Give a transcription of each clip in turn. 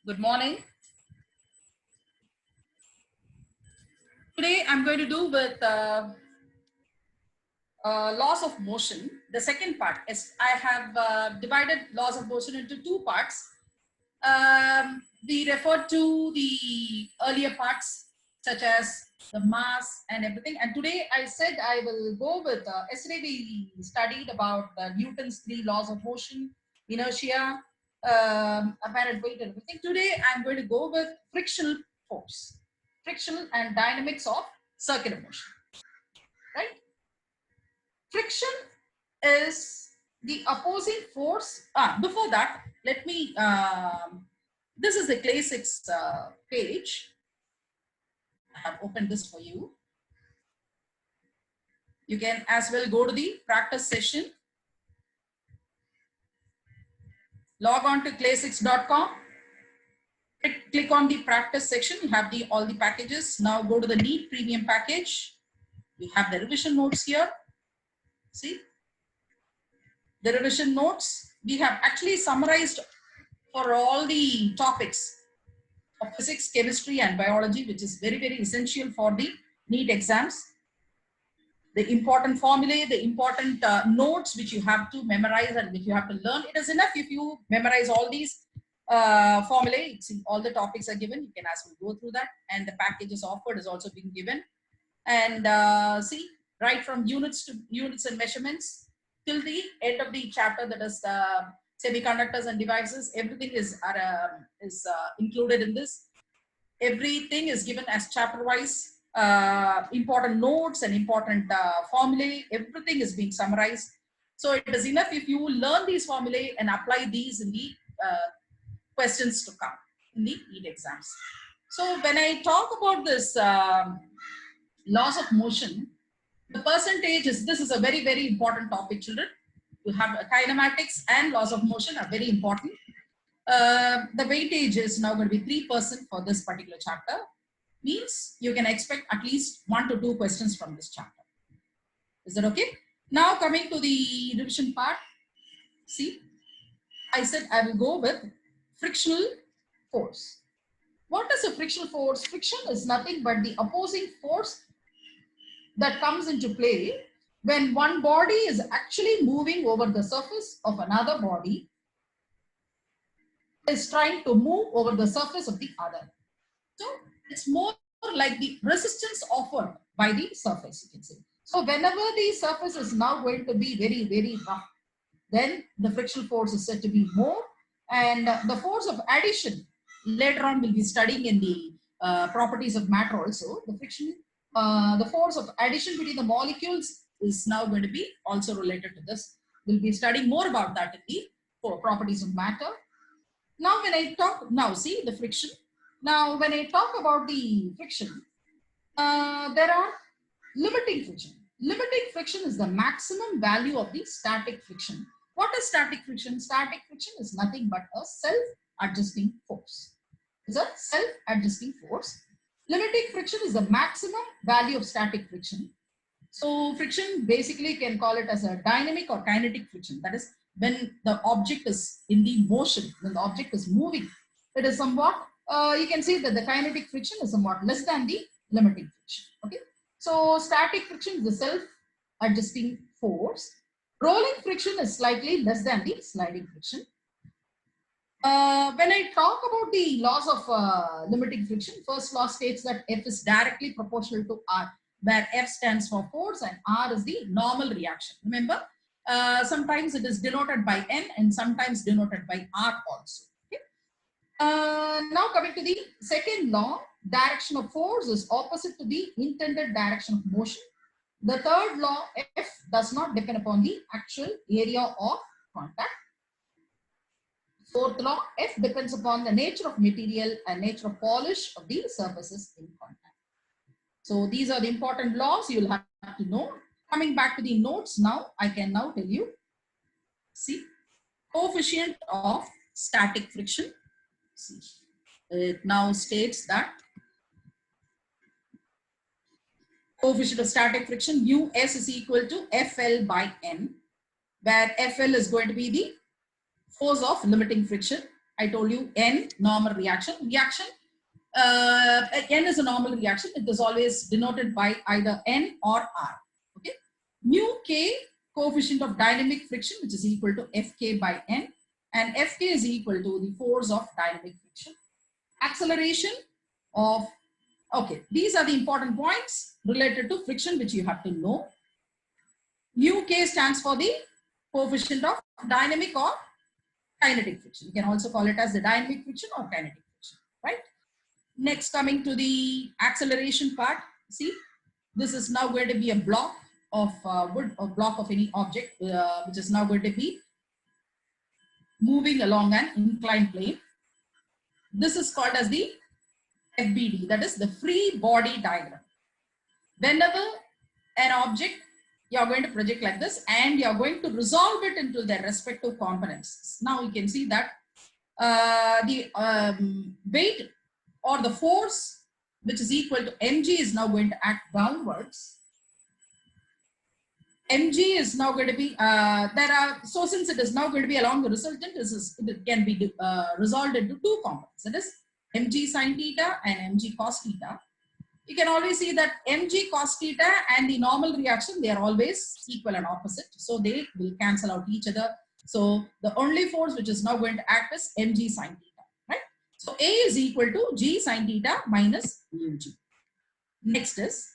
Good morning. Today I'm going to do with laws of motion. The second part is I have divided laws of motion into two parts. We referred to the earlier parts such as the mass and everything. And today I said I will go with, yesterday we studied about Newton's three laws of motion, inertia, apparent weight and everything. Today I'm going to go with frictional force, frictional and dynamics of circular motion, right? Friction is the opposing force. Before that, let me, this is the clay 6 page. I have opened this for you. You can as well go to the practice session. Log on to clay6.com. Click on the practice section. You have all the packages. Now go to the NEET premium package. We have the revision notes here. See? The revision notes. We have actually summarized for all the topics of physics, chemistry, and biology, which is very, very essential for the NEET exams. The important formulae, the important notes which you have to memorize and which you have to learn. It is enough if you memorize all these formulae. All the topics are given. You can as well go through that. And the package is offered is also being given. And see, right from units and measurements till the end of the chapter, that is semiconductors and devices, everything is included in this. Everything is given as chapter wise. Important notes and important formulae, everything is being summarized. So it is enough if you learn these formulae and apply these in the questions to come in the NEET exams. So when I talk about this laws of motion, the percentage is, this is a very, very important topic, children. You have kinematics and laws of motion are very important. The weightage is now going to be 3% for this particular chapter. Means you can expect at least 1 to 2 questions from this chapter. Is that okay? Now coming to the revision part. See, I said I will go with frictional force. What is a frictional force? Friction is nothing but the opposing force that comes into play when one body is actually moving over the surface of another body is trying to move over the surface of the other. So it's more like the resistance offered by the surface, you can say. So whenever the surface is now going to be very, very rough, then the frictional force is said to be more. And the force of addition, later on we'll be studying in the properties of matter also. The friction, the force of addition between the molecules is now going to be also related to this. We'll be studying more about that in the properties of matter. Now when I talk, now see the friction. Now, when I talk about the friction, there are limiting friction. Limiting friction is the maximum value of the static friction. What is static friction? Static friction is nothing but a self-adjusting force. It's a self-adjusting force. Limiting friction is the maximum value of static friction. So, friction basically can call it as a dynamic or kinetic friction. That is when the object is in the motion, when the object is moving, it is somewhat you can see that the kinetic friction is somewhat less than the limiting friction. Okay, so static friction is the self-adjusting force. Rolling friction is slightly less than the sliding friction. When I talk about the laws of limiting friction, first law states that F is directly proportional to R, where F stands for force and R is the normal reaction. Remember, sometimes it is denoted by N and sometimes denoted by R also. Now coming to the second law, direction of force is opposite to the intended direction of motion. The third law, F does not depend upon the actual area of contact. Fourth law, F depends upon the nature of material and nature of polish of the surfaces in contact. So these are the important laws you will have to know. Coming back to the notes now, I can now tell you, see, coefficient of static friction. See, it now states that coefficient of static friction US is equal to FL by N, where FL is going to be the force of limiting friction I told you N, normal reaction. N is a normal reaction. It is always denoted by either N or R. Okay. Mu K, coefficient of dynamic friction, which is equal to Fk by N, and Fk is equal to the force of dynamic friction. Acceleration of, okay, these are the important points related to friction which you have to know. Mu K stands for the coefficient of dynamic or kinetic friction. You can also call it as the dynamic friction or kinetic friction, right? Next, coming to the acceleration part, see, this is now going to be a block of wood, or block of any object, which is now going to be moving along an inclined plane. This is called as the FBD, that is the free body diagram. Whenever an object, you're going to project like this and you're going to resolve it into their respective components. Now you can see that the weight or the force which is equal to mg is now going to act downwards. Mg is now going to be, so since it is now going to be along the resultant, it can be resolved into two components. That is mg sine theta and mg cos theta. You can always see that mg cos theta and the normal reaction, they are always equal and opposite. So they will cancel out each other. So the only force which is now going to act is mg sine theta, right? So A is equal to g sine theta minus mu g. Next is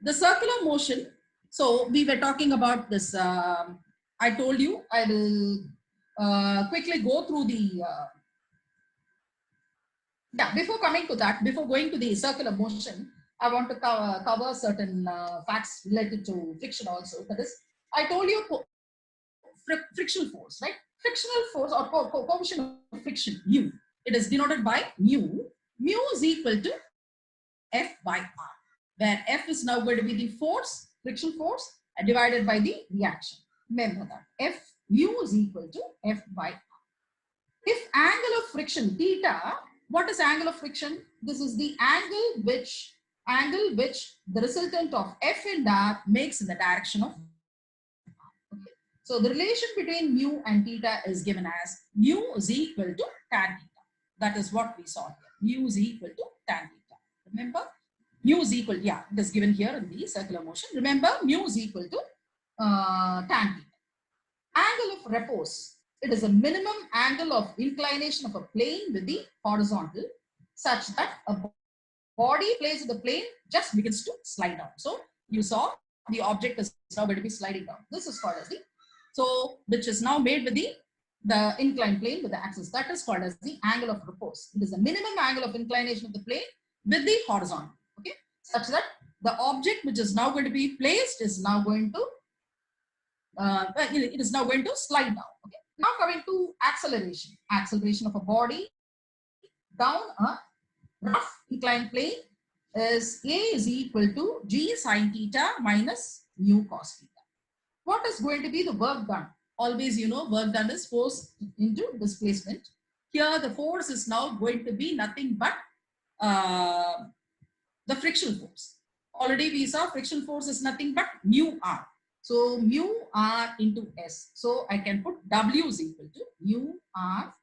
the circular motion. So we were talking about this. I told you I will quickly go through the before coming to that, before going to the circular motion, I want to cover certain facts related to friction also. That is, I told you frictional force, right? Frictional force or coefficient of friction, mu. It is denoted by mu. Mu is equal to F by R, where F is now going to be the force, friction force, divided by the reaction. Remember that F mu is equal to F by R. If angle of friction theta, what is angle of friction? This is the angle which the resultant of F and R makes in the direction of R. Okay. So the relation between mu and theta is given as mu is equal to tan theta. That is what we saw here. Mu is equal to tan theta. Remember, mu is equal, it is given here in the circular motion. Remember, mu is equal to tan theta. Angle of repose. It is a minimum angle of inclination of a plane with the horizontal such that a body placed in the plane just begins to slide down. So you saw the object is now going to be sliding down. This is called as the, so which is now made with the inclined plane with the axis. That is called as the angle of repose. It is the minimum angle of inclination of the plane with the horizontal. Okay, such that the object which is now going to be placed is now going to it is now going to slide down. Okay. Now coming to acceleration. Acceleration of a body down a rough inclined plane is A is equal to g sine theta minus mu cos theta. What is going to be the work done? Always, you know, work done is force into displacement. Here the force is now going to be nothing but the frictional force. Already we saw frictional force is nothing but mu r. So mu r into S. So I can put W is equal to mu r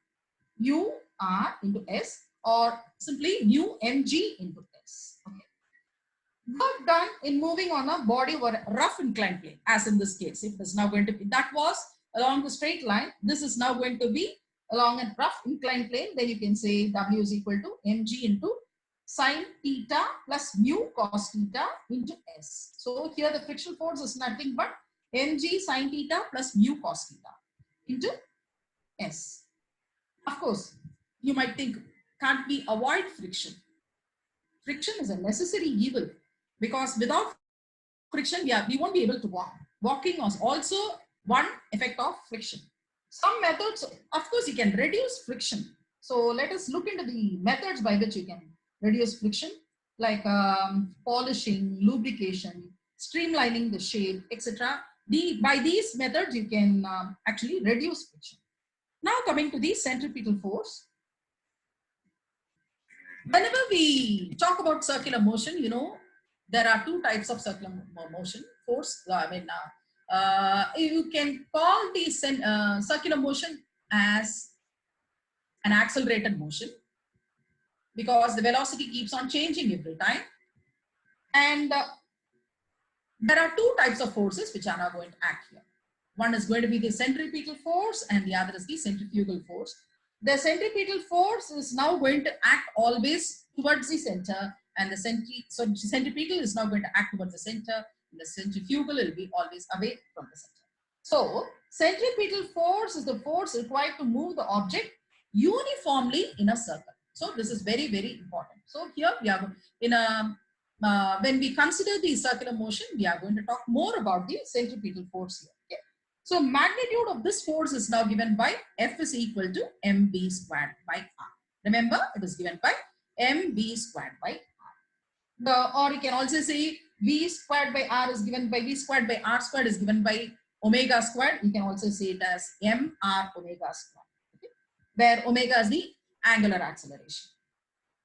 into S, or simply mu mg into S. Okay. Work done in moving on a body or a rough inclined plane, as in this case. If it is now going to be, that was along the straight line. This is now going to be along a rough inclined plane. Then you can say W is equal to mg into sine theta plus mu cos theta into S. So here the frictional force is nothing but mg sine theta plus mu cos theta into S. Of course, you might think, can't we avoid friction? Friction is a necessary evil, because without friction, we won't be able to walk. Walking is also one effect of friction. Some methods, of course, you can reduce friction. So let us look into the methods by which you can reduce friction, like polishing, lubrication, streamlining the shape, etc. By these methods, you can actually reduce friction. Now coming to the centripetal force. Whenever we talk about circular motion, you know, there are two types of circular motion force. You can call the circular motion as an accelerated motion because the velocity keeps on changing every time. And there are two types of forces which are now going to act here. One is going to be the centripetal force and the other is the centrifugal force. The centripetal force is now going to act always towards the center, and the centripetal is now going to act towards the center, and the centrifugal will be always away from the center. So centripetal force is the force required to move the object uniformly in a circle. So this is very, very important. So here we are in a when we consider the circular motion, we are going to talk more about the centripetal force here. Okay? So magnitude of this force is now given by F is equal to mv squared by r. Remember, it is given by mv squared by r. Or you can also say v squared by r is given by v squared by r squared is given by omega squared. You can also say it as mr omega squared, okay? Where omega is the angular acceleration.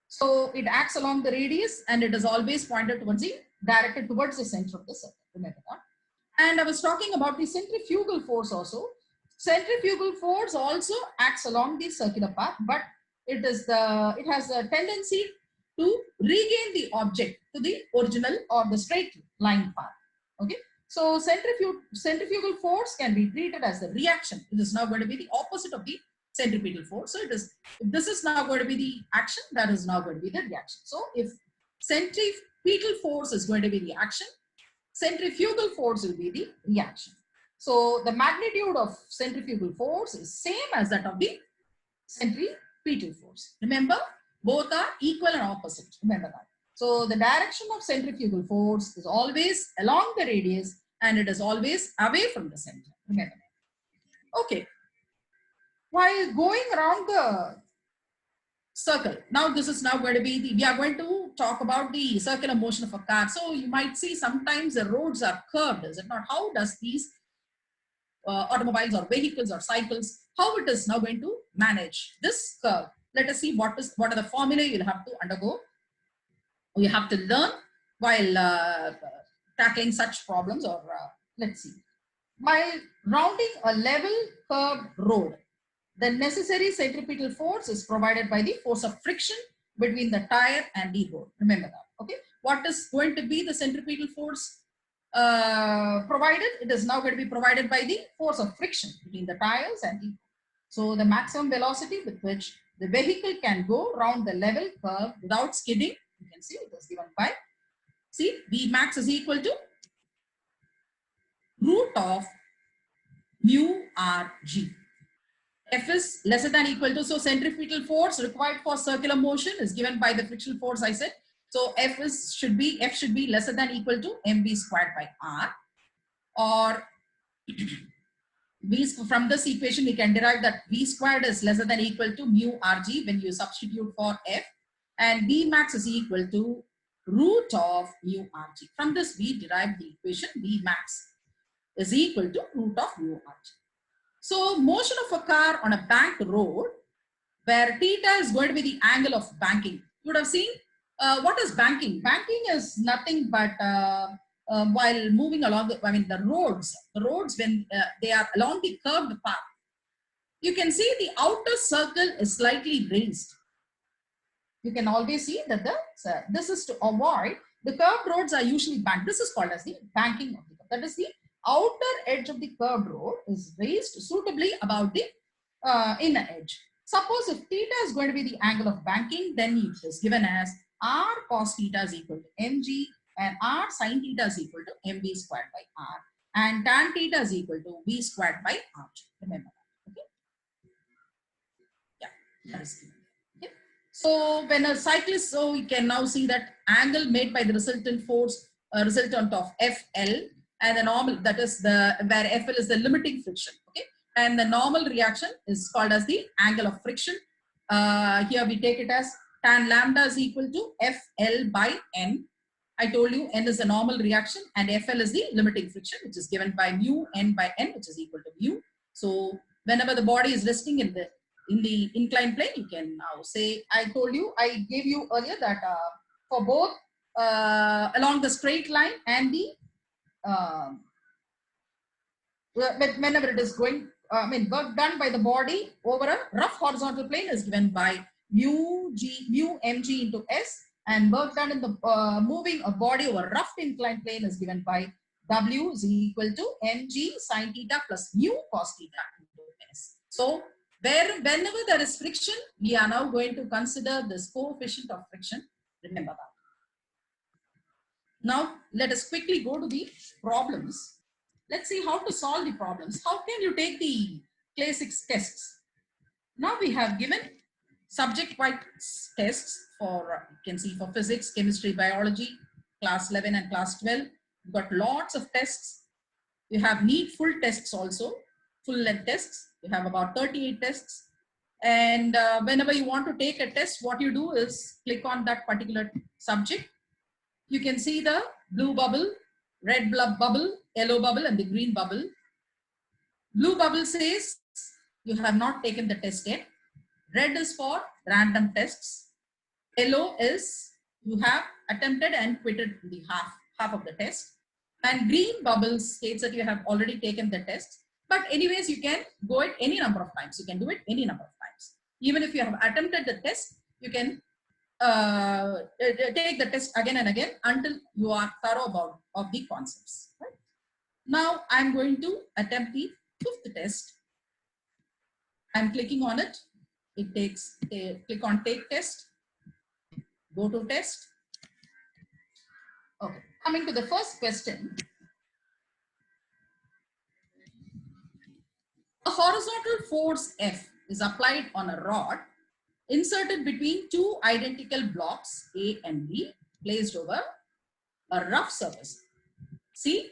So it acts along the radius and it is always pointed towards directed towards the center of the circle. Remember that. And I was talking about the centrifugal force also. Centrifugal force also acts along the circular path, but it has a tendency to regain the object to the original or the straight line path. Okay. So centrifugal force can be treated as the reaction. It is now going to be the opposite of the centripetal force. So it is, if this is now going to be the action, that is now going to be the reaction. So if centripetal force is going to be the action, centrifugal force will be the reaction. So the magnitude of centrifugal force is same as that of the centripetal force. Remember, both are equal and opposite. Remember that. So the direction of centrifugal force is always along the radius and it is always away from the center. Remember that. Okay. While going around the circle, now this is now going to be we are going to talk about the circular motion of a car. So you might see sometimes the roads are curved, is it not? How does these automobiles or vehicles or cycles, how it is now going to manage this curve? Let us see what are the formulae you'll have to undergo, or you have to learn while tackling such problems, or let's see. While rounding a level curved road, the necessary centripetal force is provided by the force of friction between the tire and the road. Remember that. Okay. What is going to be the centripetal force provided? It is now going to be provided by the force of friction between the tires and the road. So the maximum velocity with which the vehicle can go round the level curve without skidding, you can see it is given by, see, V max is equal to root of mu r g. F is lesser than equal to, so centripetal force required for circular motion is given by the frictional force I said. So F should be lesser than equal to mv squared by r, or from this equation we can derive that v squared is lesser than equal to mu rg when you substitute for F, and V max is equal to root of mu rg. From this we derive the equation V max is equal to root of mu rg. So motion of a car on a banked road where theta is going to be the angle of banking. You would have seen what is banking? Banking is nothing but while moving along the roads when they are along the curved path, you can see the outer circle is slightly raised. You can always see that this is to avoid the curved roads are usually banked. This is called as the banking of the curve. That is the outer edge of the curved road is raised suitably above the inner edge. Suppose if theta is going to be the angle of banking, then it is given as r cos theta is equal to mg and r sin theta is equal to mv squared by r, and tan theta is equal to v squared by r. Remember that. Okay. Yeah, that is given. Okay. So when a cyclist, so we can now see that angle made by the resultant force, resultant of FL, and the normal, that is where FL is the limiting friction. Okay, and the normal reaction is called as the angle of friction. Here we take it as tan lambda is equal to FL by N. I told you N is the normal reaction and FL is the limiting friction, which is given by mu N by N, which is equal to mu. So whenever the body is resting in the inclined plane, you can now say, I told you, I gave you earlier that for both along the straight line and the whenever it is going work done by the body over a rough horizontal plane is given by mu mg into s, and work done in the moving a body over a rough inclined plane is given by W is equal to mg sine theta plus mu cos theta into s. So whenever there is friction, we are now going to consider this coefficient of friction. Remember that. Now let us quickly go to the problems. Let's see how to solve the problems. How can you take the class 6 tests? Now we have given subject-wise tests for, you can see, for physics, chemistry, biology, class 11 and class 12. You've got lots of tests. You have NEET full tests also, full length tests. You have about 38 tests. And whenever you want to take a test, what you do is click on that particular subject. You can see the blue bubble, red bubble, yellow bubble, and the green bubble. Blue bubble says you have not taken the test yet. Red is for random tests. Yellow is you have attempted and quitted the half of the test. And green bubble states that you have already taken the test. But anyways, you can go it any number of times. You can do it any number of times. Even if you have attempted the test, you can take the test again and again until you are thorough about of the concepts. Right? Now I'm going to attempt the 5th test. I'm clicking on it. It takes click on take test. Go to test. Okay. Coming to the first question. A horizontal force F is applied on a rod inserted between two identical blocks A and B placed over a rough surface. See,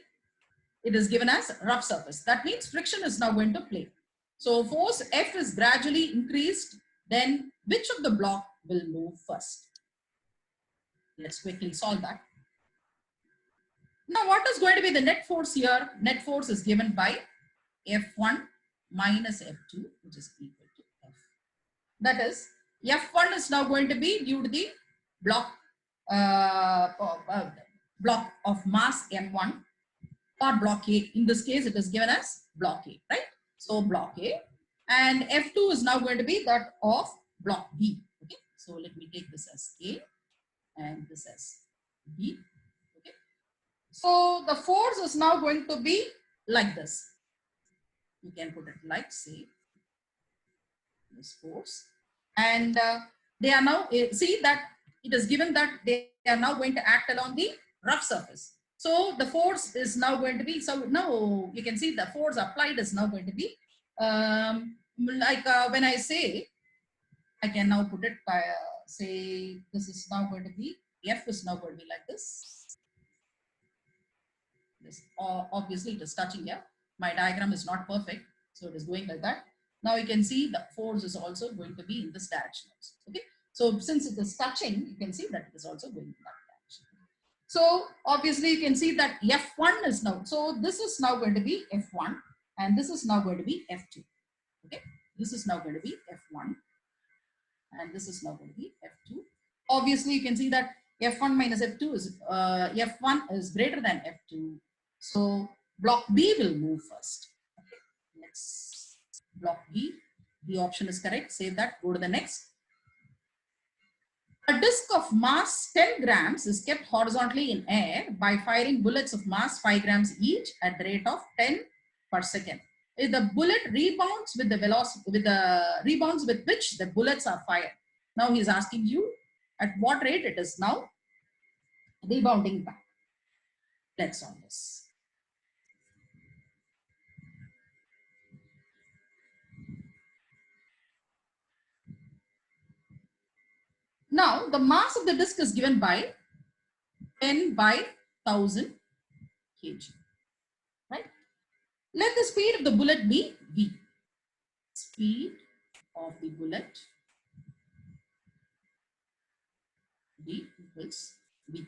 it is given as rough surface. That means friction is now going to play. So force F is gradually increased. Then which of the block will move first? Let's quickly solve that. Now what is going to be the net force here? Net force is given by F1 minus F2, which is equal to F. That is, F1 is now going to be due to the block of mass M1 or block A. In this case, it is given as block A, right? So block A, and F2 is now going to be that of block B. Okay, so let me take this as A and this as B. Okay, so the force is now going to be like this. You can put it like, say, this force, and they are now see that it is given that they are now going to act along the rough surface. So the force is now going to be, so now you can see the force applied is now going to be like when I say, I can now put it by say this is now going to be, F is now going to be like this. This obviously it is touching here. My diagram is not perfect, so it is going like that. Now you can see the force is also going to be in this direction also. Okay, so since it is touching, you can see that it is also going in that direction. So obviously you can see that F1 is now, so this is now going to be F1 and this is now going to be F2. Okay, this is now going to be F1 and this is now going to be F2. Obviously you can see that F1 minus F2 is F1 is greater than F2. So block B will move first. Okay, next block B. The option is correct. Save that. Go to the next. A disc of mass 10 grams is kept horizontally in air by firing bullets of mass 5 grams each at the rate of 10 per second. If the bullet rebounds with the velocity, rebounds with which the bullets are fired. Now he is asking you at what rate it is now rebounding back. Let's solve this. Now the mass of the disc is given by 10 by 1000 kg, right? Let the speed of the bullet be v. Speed of the bullet v equals v.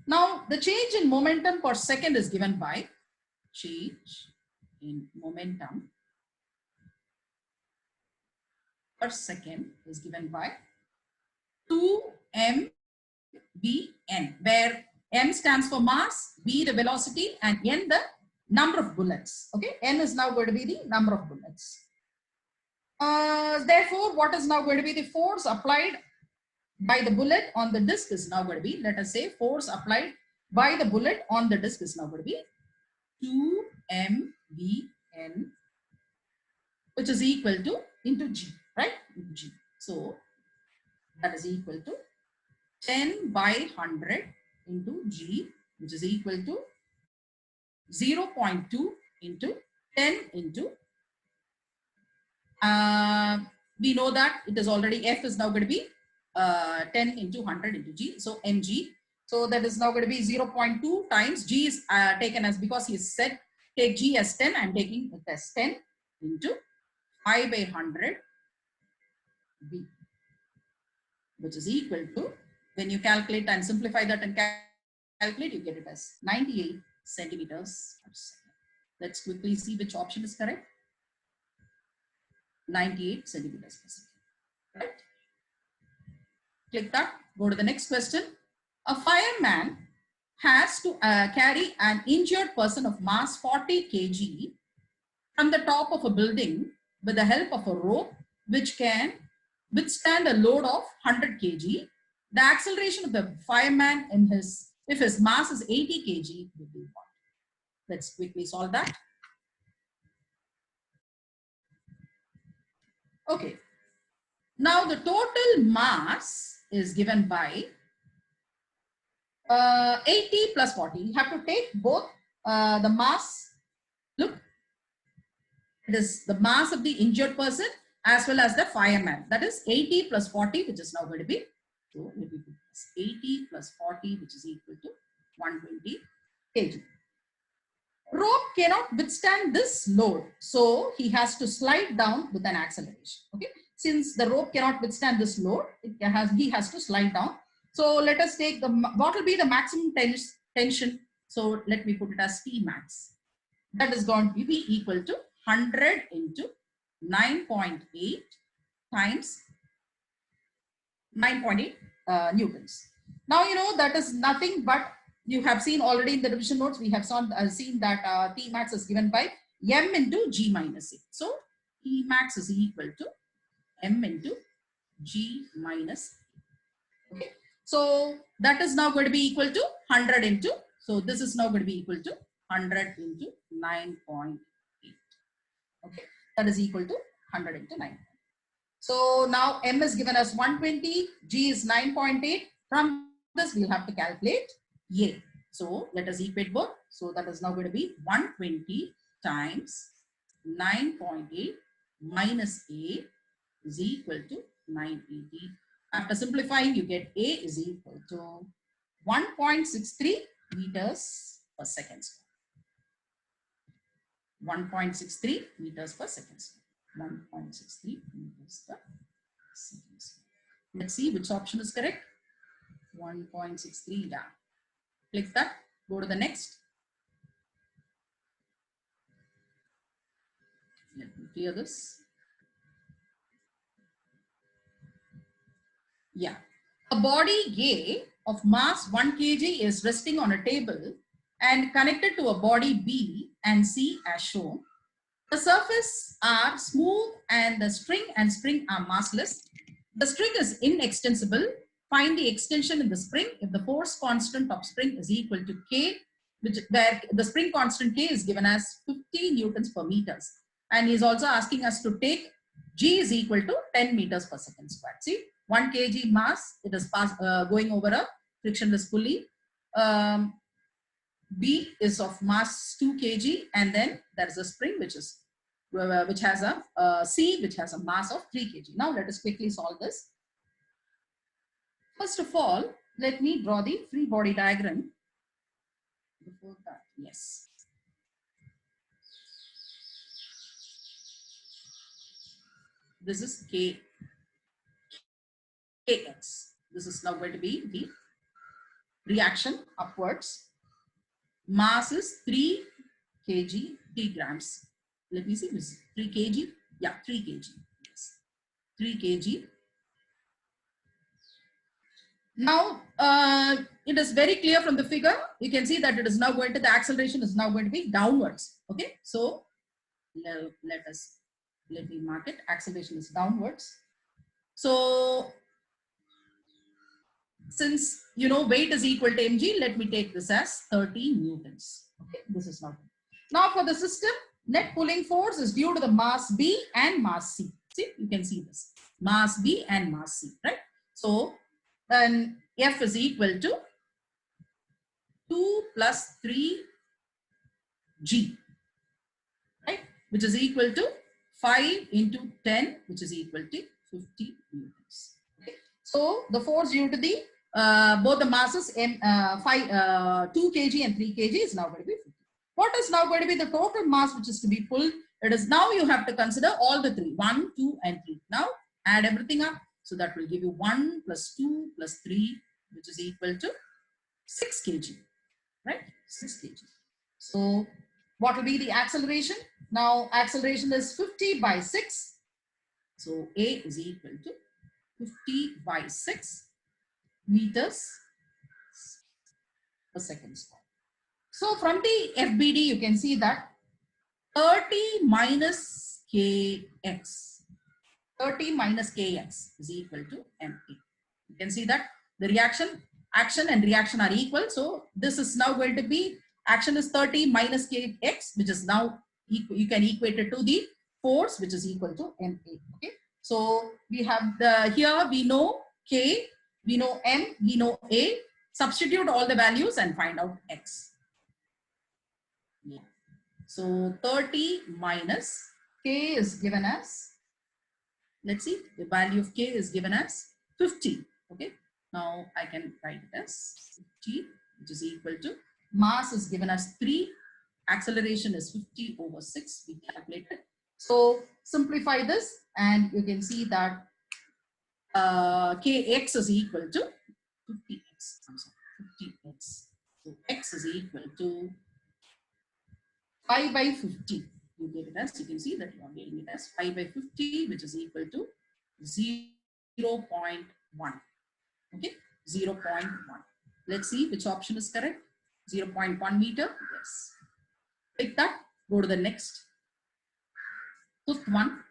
Now the change in momentum per second is given by change in momentum per second is given by 2 mvn, where m stands for mass, v the velocity, and n the number of bullets. Okay, N is now going to be the number of bullets. Therefore, what is now going to be the force applied by the bullet on the disc is now going to be, let us say, force applied by the bullet on the disc is now going to be 2 mvn, which is equal to into G, right? Into G. So that is equal to 10 by 100 into G, which is equal to 0.2 into 10 into, we know that it is already, F is now going to be 10 into 100 into G, so mg. So that is now going to be 0.2 times G is taken as, because he said take G as 10, I'm taking it as 10 into 5 by 100 B, which is equal to, when you calculate and simplify that and calculate, you get it as 98 centimeters per second. Let's quickly see which option is correct. 98 centimeters per second, right? Click that, go to the next question. A fireman has to carry an injured person of mass 40 kg from the top of a building with the help of a rope which can withstand a load of 100 kg. The acceleration of the fireman in his, if his mass is 80 kg, will be what? Let's quickly solve that. Okay. Now the total mass is given by 80 plus 40. You have to take both the mass. Look, it is the mass of the injured person as well as the fireman. That is 80 plus 40, which is now going to be, so let me put this, 80 plus 40, which is equal to 120 kg. Rope cannot withstand this load, so he has to slide down with an acceleration. Okay, since the rope cannot withstand this load, he has to slide down. So let us take the, what will be the maximum tension? So let me put it as P max. That is going to be equal to 100 into 9.8 times 9.8 newtons. Now you know that is nothing but, you have seen already in the revision notes, we have seen that T max is given by M into G minus A. So T max is equal to M into G minus A. Okay. So that is now going to be equal to 100 into, so this is now going to be equal to 100 into 9.8. Okay, that is equal to 100 into 9. So now M is given as 120, G is 9.8. From this, we'll have to calculate A. So let us equate both. So that is now going to be 120 times 9.8 minus A is equal to 980. After simplifying, you get A is equal to 1.63 meters per second square. 1.63 meters per second square. 1.63 meters per second square. Let's see which option is correct. 1.63, yeah. Click that, go to the next. Let me clear this. Yeah. A body A of mass 1 kg is resting on a table and connected to a body B and C as shown. The surface are smooth and the string and spring are massless. The string is inextensible. Find the extension in the spring if the force constant of spring is equal to K, which where the spring constant K is given as 50 newtons per meters. And he's also asking us to take G is equal to 10 meters per second squared. See, 1 kg mass, it is going over a frictionless pulley. B is of mass 2 kg, and then there is a spring which has a C which has a mass of 3 kg. Now let us quickly solve this. First of all, let me draw the free body diagram. Before that, yes. This is Kx. This is now going to be the reaction upwards. Mass is 3 kg, 3 grams. Let me see, this is 3 kg. Yeah, 3 kg. Yes. 3 kg. Now, it is very clear from the figure. You can see that it is now going to, the acceleration is now going to be downwards. Okay. So let me mark it. Acceleration is downwards. So since you know weight is equal to mg, let me take this as 30 newtons. Okay. This is now for the system, net pulling force is due to the mass B and mass C. See, you can see this mass B and mass C, right? So then F is equal to 2 plus 3 G, right? Which is equal to 5 into 10, which is equal to 50 newtons. Okay. So the force due to the both the masses 2 kg and 3 kg is now going to be 50. What is now going to be the total mass which is to be pulled? It is now you have to consider all the three, 1, 2, and 3. Now add everything up. So that will give you 1 plus 2 plus 3, which is equal to 6 kg, right? 6 kg. So what will be the acceleration? Now acceleration is 50 by 6. So A is equal to 50 by 6 meters per second square. So from the FBD, you can see that 30 minus kx, 30 minus kx is equal to ma. You can see that the action and reaction are equal. So this is now going to be, action is 30 minus kx, which is now equal, you can equate it to the force, which is equal to ma. Okay. So we have the, here we know k, we know m, we know a. Substitute all the values and find out x. Yeah. So 30 minus k is given as, let's see, the value of k is given as 50. Okay. Now I can write it as 50, which is equal to, mass is given as 3, acceleration is 50 over 6. We calculated. So simplify this and you can see that kx is equal to 50x. I'm sorry, 50x. So x is equal to 5 by 50. You get it as, you can see that you are getting it as 5 by 50, which is equal to 0.1. Okay, 0.1. Let's see which option is correct. 0.1 meter. Yes. Take that. Go to the next. Fifth one.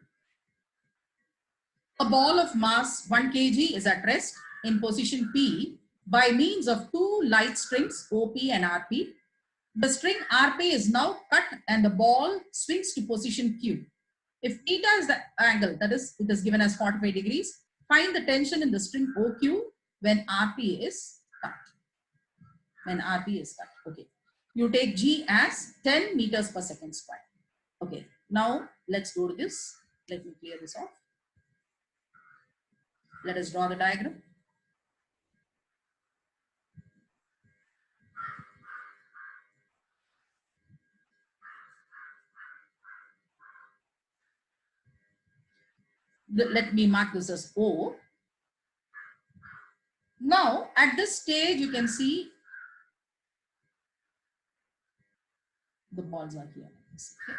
A ball of mass 1 kg is at rest in position P by means of two light strings OP and RP. The string RP is now cut and the ball swings to position Q. If theta is the angle, that is, it is given as 45 degrees, find the tension in the string OQ when RP is cut. When RP is cut. Okay. You take G as 10 meters per second square. Okay. Now let's go to this. Let me clear this off. Let us draw the diagram. Let me mark this as O. Now, at this stage, you can see the balls are here. Okay.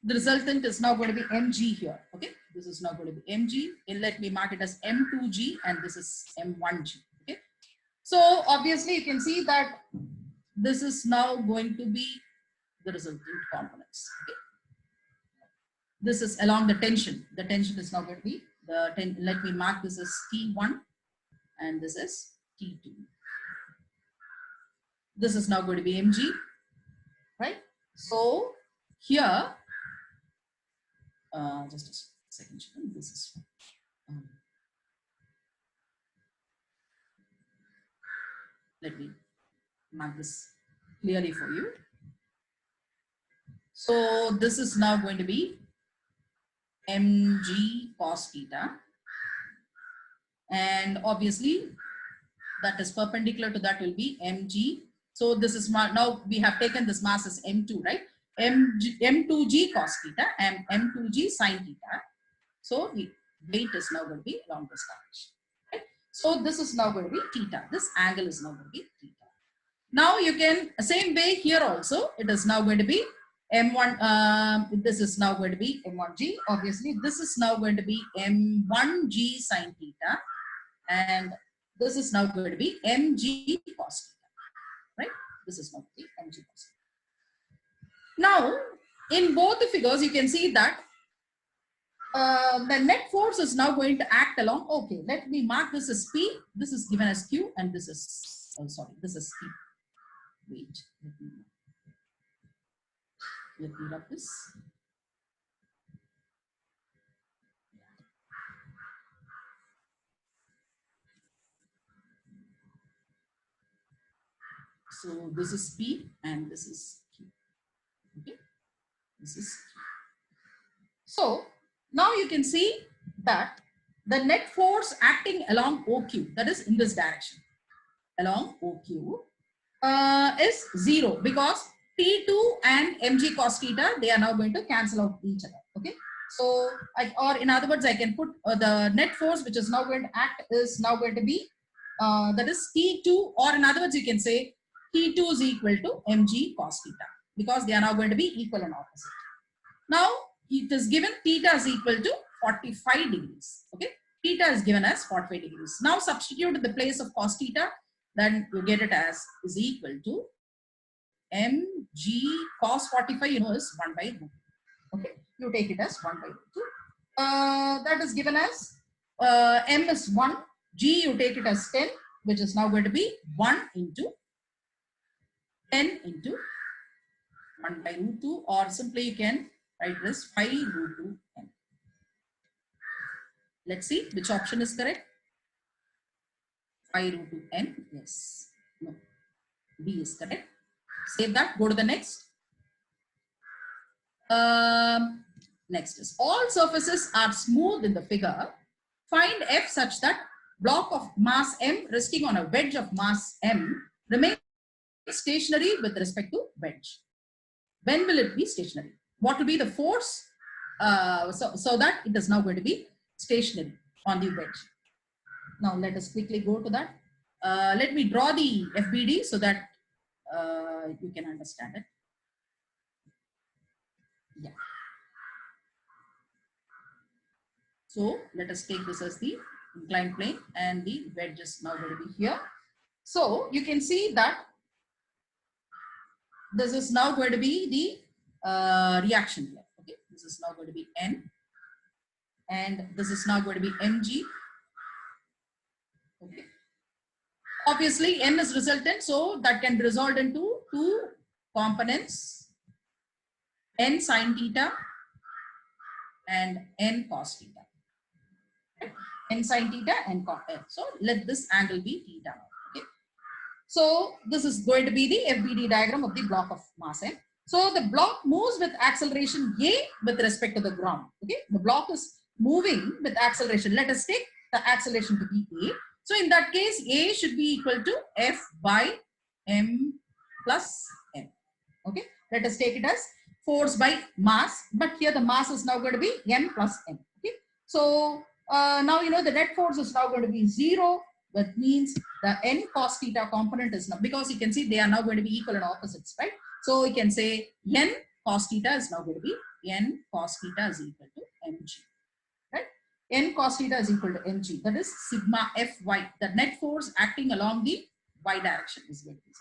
The resultant is now going to be mg here. Okay, this is now going to be mg. And let me mark it as m2g, and this is m1g. Okay, so obviously you can see that this is now going to be the resultant components. Okay, this is along the tension. The tension is now going to be the let me mark this as T1, and this is T2. This is now going to be mg, right? So here, just a second. This is let me mark this clearly for you. So this is now going to be mg cos theta, and obviously that is perpendicular to that will be mg. So this is now we have taken this mass as m2, right? m2g cos theta and m2g sin theta. So the weight is now going to be along this direction. Right? So this is now going to be theta. This angle is now going to be theta. Now you can, same way here also, it is now going to be m1, this is now going to be m1g. Obviously, this is now going to be m1g sin theta. And this is now going to be mg cos theta, right? This is now the mg cos theta. Now, in both the figures, you can see that the net force is now going to act along. Okay, let me mark this as P. This is given as Q, and this is, oh, sorry, this is P. Wait, let me write this. So this is P, and this is Q. Okay, this is Q. So now you can see that the net force acting along OQ, that is in this direction, along OQ, is 0 because T2 and mg cos theta, they are now going to cancel out each other. Okay. So, or in other words, I can put the net force which is now going to act is now going to be, that is T2, or in other words, you can say T2 is equal to mg cos theta because they are now going to be equal and opposite. Now, it is given theta is equal to 45 degrees. Okay. Theta is given as 45 degrees. Now, substitute in the place of cos theta, then you get it as is equal to mg cos 45, you know, is 1 by root 2. Okay, you take it as 1 by root 2. That is given as m is 1, g you take it as 10, which is now going to be 1 into 10 into 1 by root 2, or simply you can write this 5 root 2 m. Let's see which option is correct. 5 root 2 m, yes, no, B is correct. Save that, go to the next. Next is all surfaces are smooth in the figure. Find F such that block of mass M resting on a wedge of mass M remains stationary with respect to wedge. When will it be stationary? What will be the force so that it is now going to be stationary on the wedge? Now let us quickly go to that. Let me draw the FBD so that you can understand it. Yeah. So let us take this as the inclined plane, and the wedge is now going to be here. So you can see that this is now going to be the reaction here. Okay, this is now going to be N, and this is now going to be mg. Okay. Obviously, N is resultant, so that can be resolved into two components: N sin theta and N cos theta. N sin theta and cos theta. So let this angle be theta. Okay. So this is going to be the FBD diagram of the block of mass M. So the block moves with acceleration A with respect to the ground. Okay. The block is moving with acceleration. Let us take the acceleration to be A. So in that case, A should be equal to F by M plus M. Okay. Let us take it as force by mass, but here the mass is now going to be M plus M. Okay. So now you know the net force is now going to be 0. That means the N cos theta component is now, because you can see they are now going to be equal and opposites, right? So we can say N cos theta is now going to be N cos theta is equal to mg, right? N cos theta is equal to mg. That is sigma Fy, the net force acting along the y direction is going to be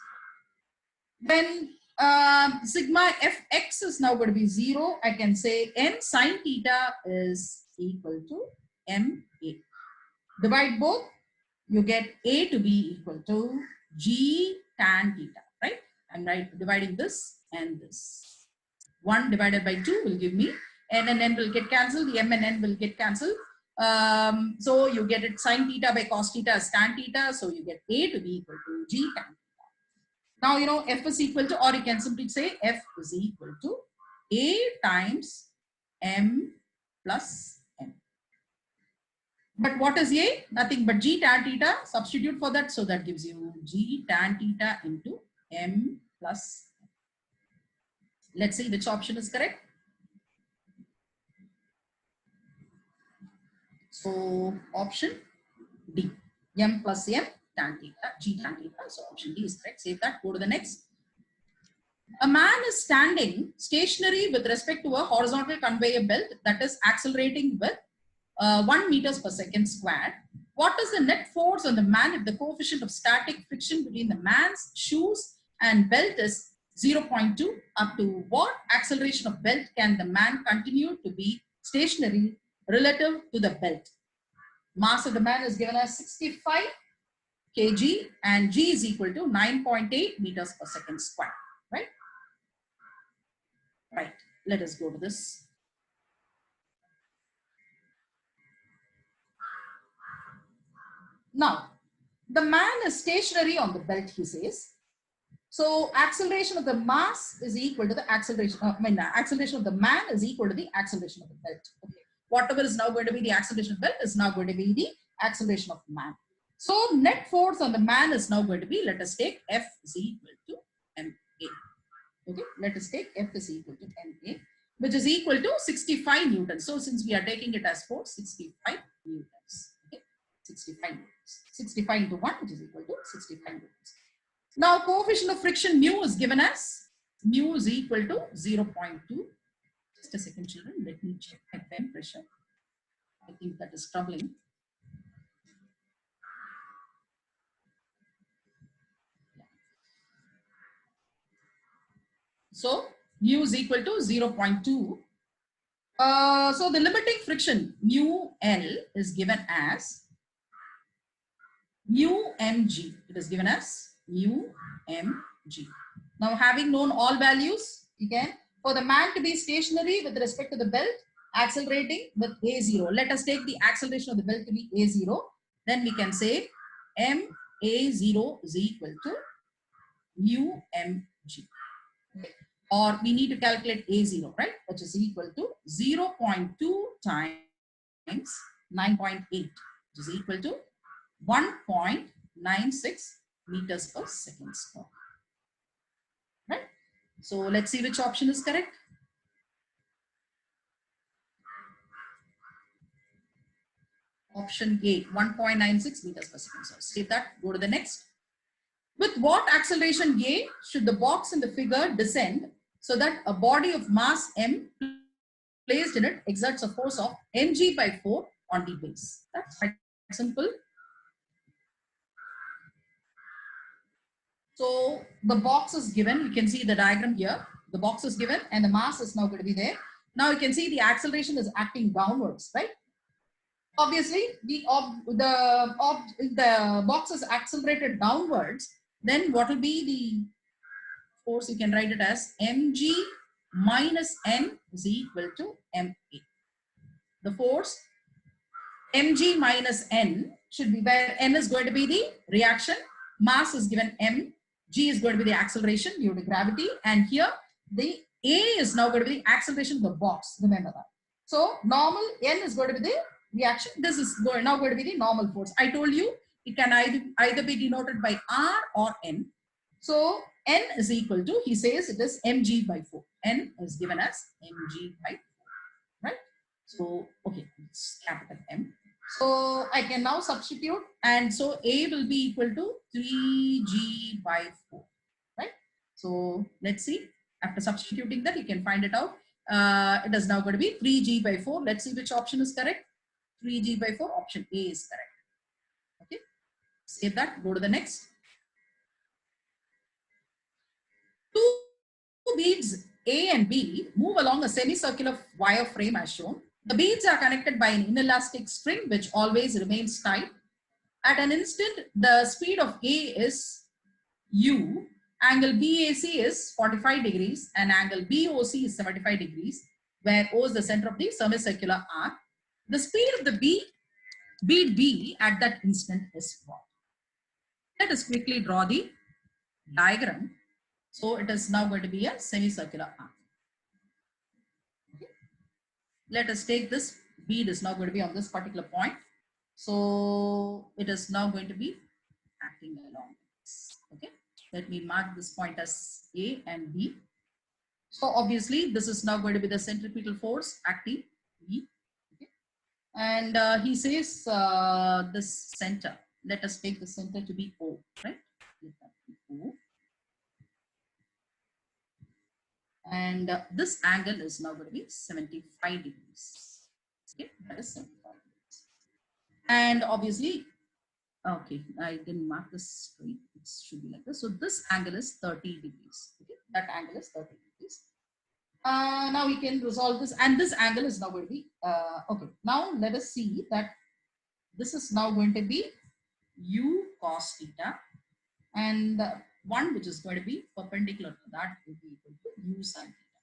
0. Then sigma Fx is now going to be 0. I can say N sin theta is equal to ma. Divide both, you get A to be equal to G tan theta, right? I'm dividing this and this. 1 divided by 2 will give me N and N will get cancelled. The M and N will get cancelled. So you get it sin theta by cos theta as tan theta. So you get A to be equal to G tan theta. Now, you know, F is equal to, or you can simply say F is equal to A times M plus M. But what is A? Nothing but G tan theta. Substitute for that. So that gives you G tan theta into M plus M. Let's see which option is correct. So option D, M plus M tan theta, G tan theta. So option D is correct. Save that. Go to the next. A man is standing stationary with respect to a horizontal conveyor belt that is accelerating with 1 meters per second squared. What is the net force on the man if the coefficient of static friction between the man's shoes and belt is 0.2? Up to what acceleration of belt can the man continue to be stationary relative to the belt? Mass of the man is given as 65 kg and g is equal to 9.8 meters per second square, right? Right. Let us go to this. Now, the man is stationary on the belt, he says. So acceleration of the mass is equal to the acceleration, acceleration of the man is equal to the acceleration of the belt. Okay. Whatever is now going to be the acceleration of the belt is now going to be the acceleration of man. So net force on the man is now going to be, let us take F is equal to MA. Okay, let us take F is equal to MA, which is equal to 65 newtons. So since we are taking it as force, 65 newtons. Okay, 65 newtons. 65 into 1, which is equal to 65 newtons. Now, coefficient of friction mu is given as mu is equal to 0.2. Just a second, children. Let me check my pen pressure. I think that is troubling. So, mu is equal to 0.2. So, the limiting friction mu L is given as mu mg. It is given as mu mg. Now, having known all values, you can, for the man to be stationary with respect to the belt, accelerating with A0. Let us take the acceleration of the belt to be A0. Then we can say MA0 is equal to mu mg. Or we need to calculate A0, right? Which is equal to 0.2 times 9.8, which is equal to 1.96 meters per second square. Right? So let's see which option is correct. Option A, 1.96 meters per second. So save that, go to the next. With what acceleration A should the box in the figure descend so that a body of mass M placed in it exerts a force of mg by 4 on the base? That's quite simple. So the box is given. You can see the diagram here. The box is given and the mass is now going to be there. Now you can see the acceleration is acting downwards, right? Obviously, the box is accelerated downwards. Then what will be the force? You can write it as mg minus n is equal to ma. The force mg minus n should be where n is going to be the reaction, mass is given m, g is going to be the acceleration due to gravity, and here the a is now going to be the acceleration of the box. Remember that. So normal n is going to be the reaction. This is now going to be the normal force. I told you it can either be denoted by r or n. So n is equal to, he says it is mg by 4. N is given as mg by 4, right? So, okay, it's capital M. So I can now substitute, and so A will be equal to 3g by 4, right? So let's see. After substituting that, you can find it out. It is now going to be 3g by 4. Let's see which option is correct. 3g by 4, option A is correct. Okay, save that, go to the next. Two beads A and B move along a semicircular wire frame as shown. The beads are connected by an inelastic string which always remains tight. At an instant, the speed of A is u, angle BAC is 45 degrees and angle BOC is 75 degrees, where O is the center of the semicircular arc. The speed of the bead B at that instant is what? Let us quickly draw the diagram. So it is now going to be a semicircular arc. Okay. Let us take this bead is now going to be on this particular point. So it is now going to be acting along this. Okay. Let me mark this point as A and B. So obviously this is now going to be the centripetal force acting B. Okay. And he says this center. Let us take the center to be O, right? Let that be O. And this angle is now going to be 75 degrees. Okay, that is 75 degrees. And obviously, Okay, I didn't mark this straight. It should be like this. So this angle is 30 degrees. Okay, that angle is 30 degrees. Now we can resolve this, and this angle is now going to be okay. Now let us see that this is now going to be u cos theta, and the one which is going to be perpendicular to that will be equal to u sin theta.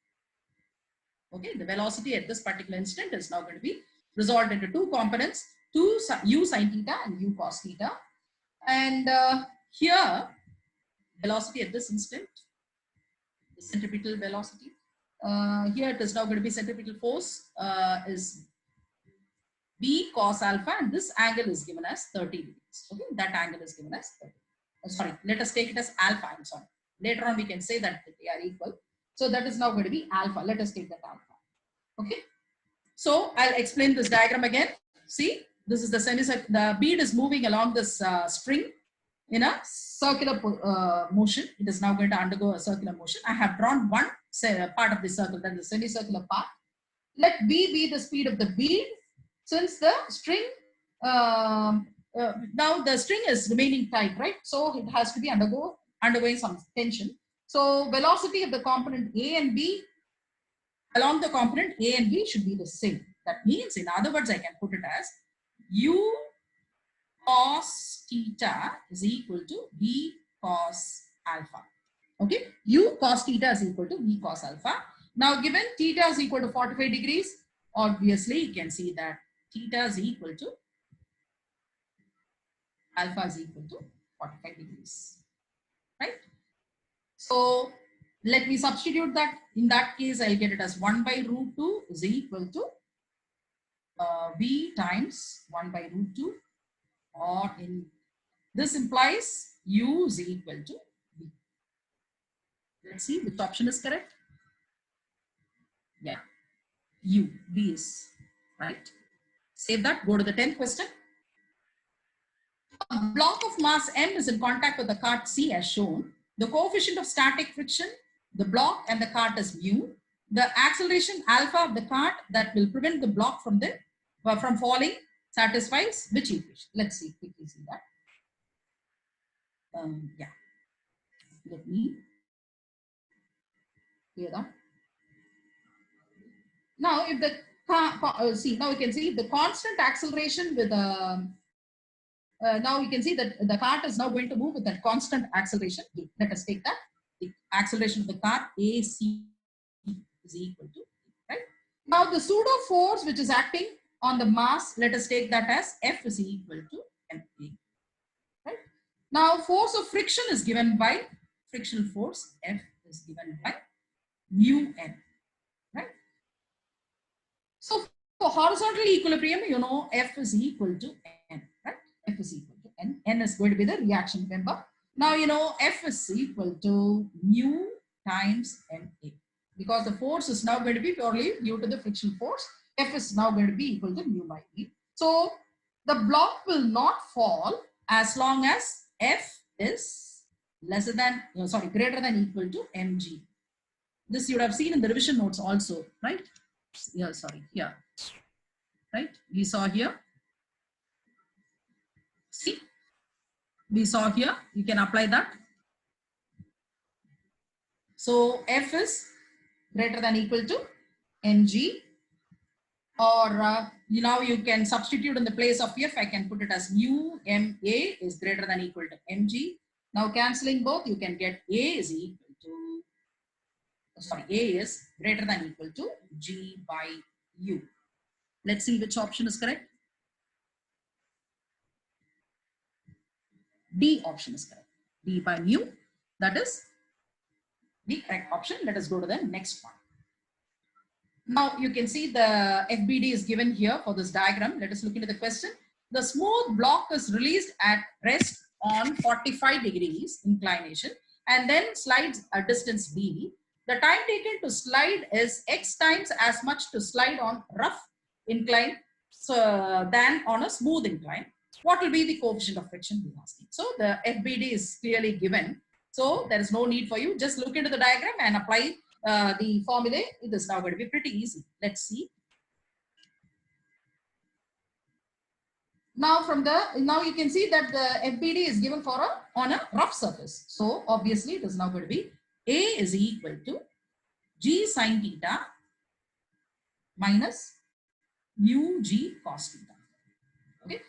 Okay, the velocity at this particular instant is now going to be resolved into two components, u sin theta and u cos theta. And here, velocity at this instant, the centripetal velocity. Here it is now going to be centripetal force is B cos alpha, and this angle is given as 30 degrees. Okay, that angle is given as 30. Sorry, let us take it as alpha. I'm sorry. Later on, we can say that they are equal. So that is now going to be alpha. Let us take that alpha. Okay. So I'll explain this diagram again. See, this is the the bead is moving along this string in a circular motion. It is now going to undergo a circular motion. I have drawn one part of the circle, that is the semicircular part. Let B be the speed of the bead. Since the string, now the string is remaining tight, right? So it has to be undergoing some tension. So velocity of the component A and B along the component A and B should be the same. That means, in other words, I can put it as U cos theta is equal to V cos alpha. Okay, U cos theta is equal to V cos alpha. Now, given theta is equal to 45 degrees, obviously you can see that theta is equal to alpha is equal to 45 degrees, right? So let me substitute that. In that case, I'll get it as 1 by root 2 is equal to V times 1 by root 2, or in this implies U is equal to V. Let's see which option is correct. Yeah, U, V is right. Save that, go to the 10th question. A block of mass M is in contact with the cart C as shown. The coefficient of static friction, the block and the cart is mu. The acceleration alpha of the cart that will prevent the block from falling satisfies which equation? Let's see, quickly see that. Yeah, let me clear that. Now, if the now we can see the constant acceleration with now we can see that the cart is now going to move with that constant acceleration. Let us take that. The acceleration of the cart AC is equal to, right? Now the pseudo force which is acting on the mass, let us take that as F is equal to MA. Right? Now force of friction is given by frictional force. F is given by mu N. Right? So for horizontal equilibrium, you know F is equal to N. Right? F is equal to N. N is going to be the reaction, remember. Now you know F is equal to mu times MA. Because the force is now going to be purely due to the frictional force, F is now going to be equal to mu by E. So the block will not fall as long as F is lesser than, greater than equal to mg. This you would have seen in the revision notes also, right? Yeah, sorry, here. Right? We saw here. See? We saw here. You can apply that. So F is greater than equal to mg, or now you can substitute in the place of F. I can put it as mu ma is greater than equal to mg. Now cancelling both, you can get A is equal to, A is greater than equal to G by U. Let's see which option is correct. D option is correct. D by mu, that is the correct option. Let us go to the next one. Now you can see the FBD is given here for this diagram. Let us look into the question. The smooth block is released at rest on 45 degrees inclination and then slides a distance d. The time taken to slide is x times as much to slide on rough incline than on a smooth incline. What will be the coefficient of friction, we are asking. So the FBD is clearly given. So there is no need for you. Just look into the diagram and apply the formulae. It is now going to be pretty easy. Let's see. Now now you can see that the FBD is given for on a rough surface. So obviously it is now going to be A is equal to G sine theta minus mu G cos theta. Okay,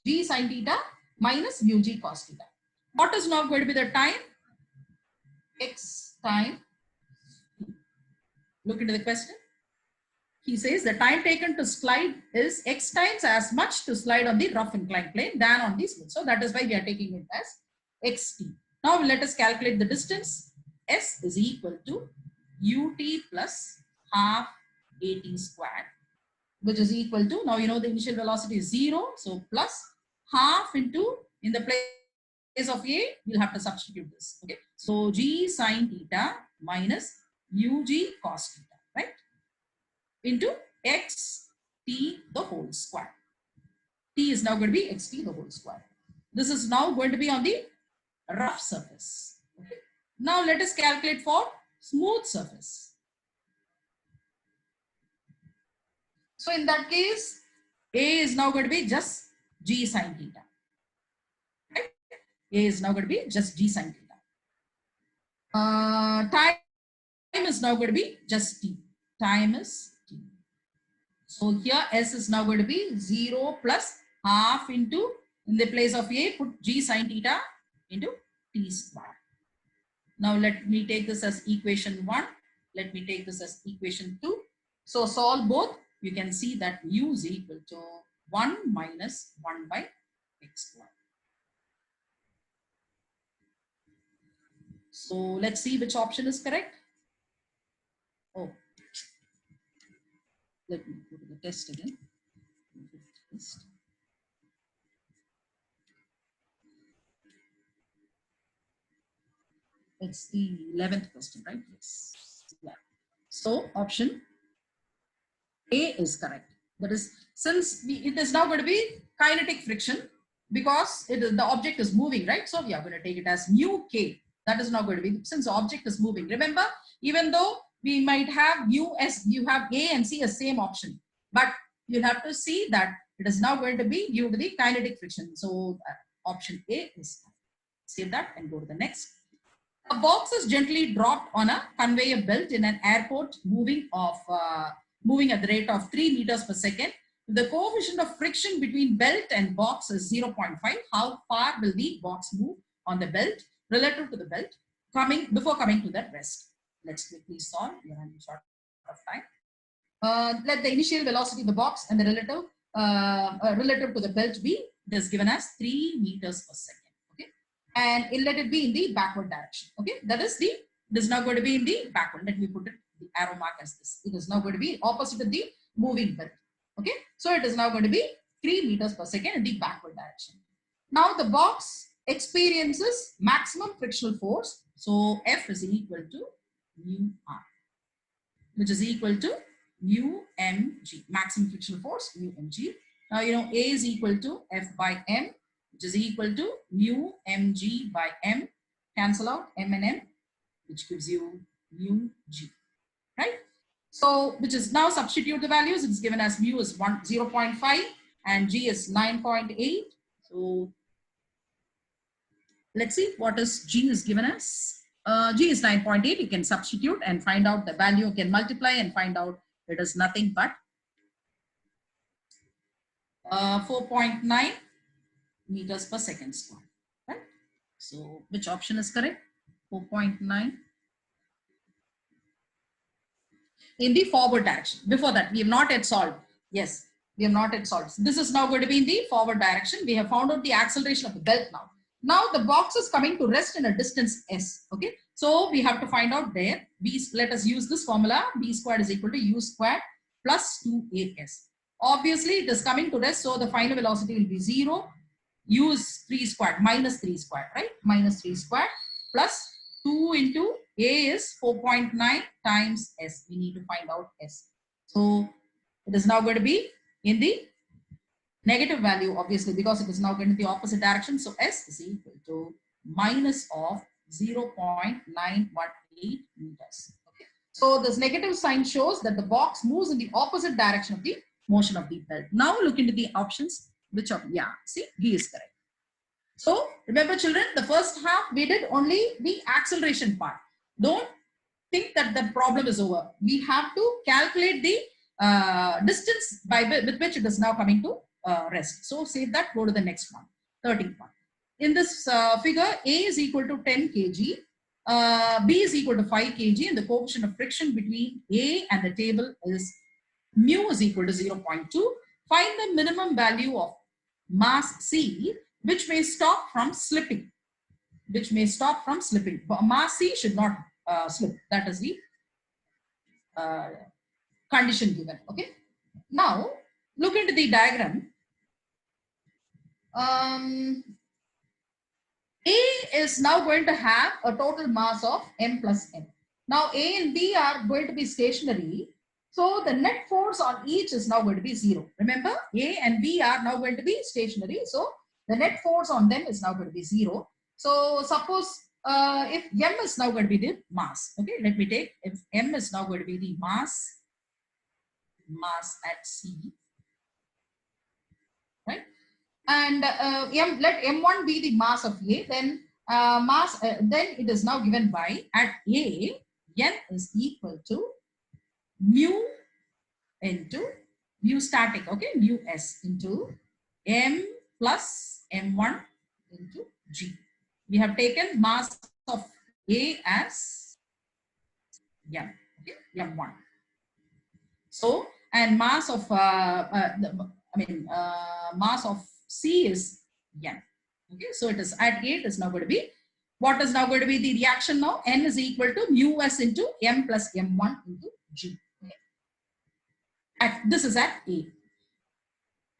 G sine theta minus mu G cos theta. What is now going to be the time? X time. Look into the question. He says the time taken to slide is X times as much to slide on the rough inclined plane than on the smooth. So that is why we are taking it as XT. Now let us calculate the distance. S is equal to UT plus half AT squared, which is equal to, now you know the initial velocity is 0. So plus half into, in the place of A, we'll have to substitute this. Okay. So G sine theta minus UG cos theta, right? Into x t the whole square. T is now going to be x t the whole square. This is now going to be on the rough surface. Okay. Now let us calculate for smooth surface. So in that case, A is now going to be just G sine theta. Right? A is now going to be just G sine theta. Time is now going to be just T. Time is T. So here S is now going to be 0 plus half into, in the place of A, put G sine theta into T square. Now let me take this as equation 1. Let me take this as equation 2. So solve both. You can see that mu is equal to 1 minus 1 by x square. So let's see which option is correct. Oh, let me go to the test again. It's the 11th question, right? Yes. Yeah. So option A is correct. That is, since it is now going to be kinetic friction, because the object is moving, right? So we are going to take it as mu k. That is now going to be, since the object is moving. Remember, even though we might have mu s, you have A and C as same option, but you'll have to see that it is now going to be due to the kinetic friction. So option A is correct. Save that and go to the next. A box is gently dropped on a conveyor belt in an airport moving at the rate of 3 meters per second. The coefficient of friction between belt and box is 0.5. How far will the box move on the belt relative to the belt before coming to that rest? Let's quickly solve. We are running short of time. Let the initial velocity of the box and the relative to the belt be, it is given as 3 meters per second. And let it be in the backward direction. Okay, that is it is now going to be in the backward. Let me put it, the arrow mark as this. It is now going to be opposite of the moving belt. Okay, so it is now going to be 3 meters per second in the backward direction. Now the box experiences maximum frictional force. So F is equal to mu R, which is equal to mu mg, maximum frictional force, mu mg. Now you know A is equal to F by m, which is equal to mu mg by m. Cancel out m and m, which gives you mu g, right? So, which is now substitute the values. It's given as mu is 0.5 and g is 9.8. So, let's see what is g is given as. G is 9.8. You can substitute and find out the value. You can multiply and find out it is nothing but 4.9 meters per second square, right? So which option is correct? 4.9 in the forward direction. Before that, we have not yet solved. Yes, we have not yet solved. So this is now going to be in the forward direction. We have found out the acceleration of the belt now. Now the box is coming to rest in a distance s. Okay, so we have to find out there. Let us use this formula. B squared is equal to u squared plus 2as. Obviously, it is coming to rest, so the final velocity will be 0. U is 3 squared, minus 3 squared, right? Minus 3 squared plus 2 into A is 4.9 times S. We need to find out S. So it is now going to be in the negative value, obviously, because it is now going to the opposite direction. So S is equal to minus of 0.918 meters. Okay. So this negative sign shows that the box moves in the opposite direction of the motion of the belt. Now look into the options. Which of, yeah, see, B is correct. So remember children, the first half we did only the acceleration part. Don't think that the problem is over. We have to calculate the distance with which it is now coming to rest. So save that, go to the next one, 13th one. In this figure, A is equal to 10 kg, B is equal to 5 kg, and the coefficient of friction between A and the table is mu is equal to 0.2. Find the minimum value of mass C, which may stop from slipping. Mass C should not slip. That is the condition given. Okay. Now look into the diagram. A is now going to have a total mass of m plus n. Now A and B are going to be stationary. So the net force on each is now going to be 0. Remember, A and B are now going to be stationary. So the net force on them is now going to be 0. So suppose if m is now going to be the mass. Okay, let me take, if m is now going to be the mass at C, right? And let m1 be the mass of A, then then it is now given by, at A, n is equal to mu into mu static, okay, mu s into m plus m1 into g. We have taken mass of A as m, okay, m1. So, and mass of mass of C is n. Okay, so it is at A, it is now going to be, what is now going to be the reaction now? N is equal to mu s into m plus m1 into g. Okay. This is at A.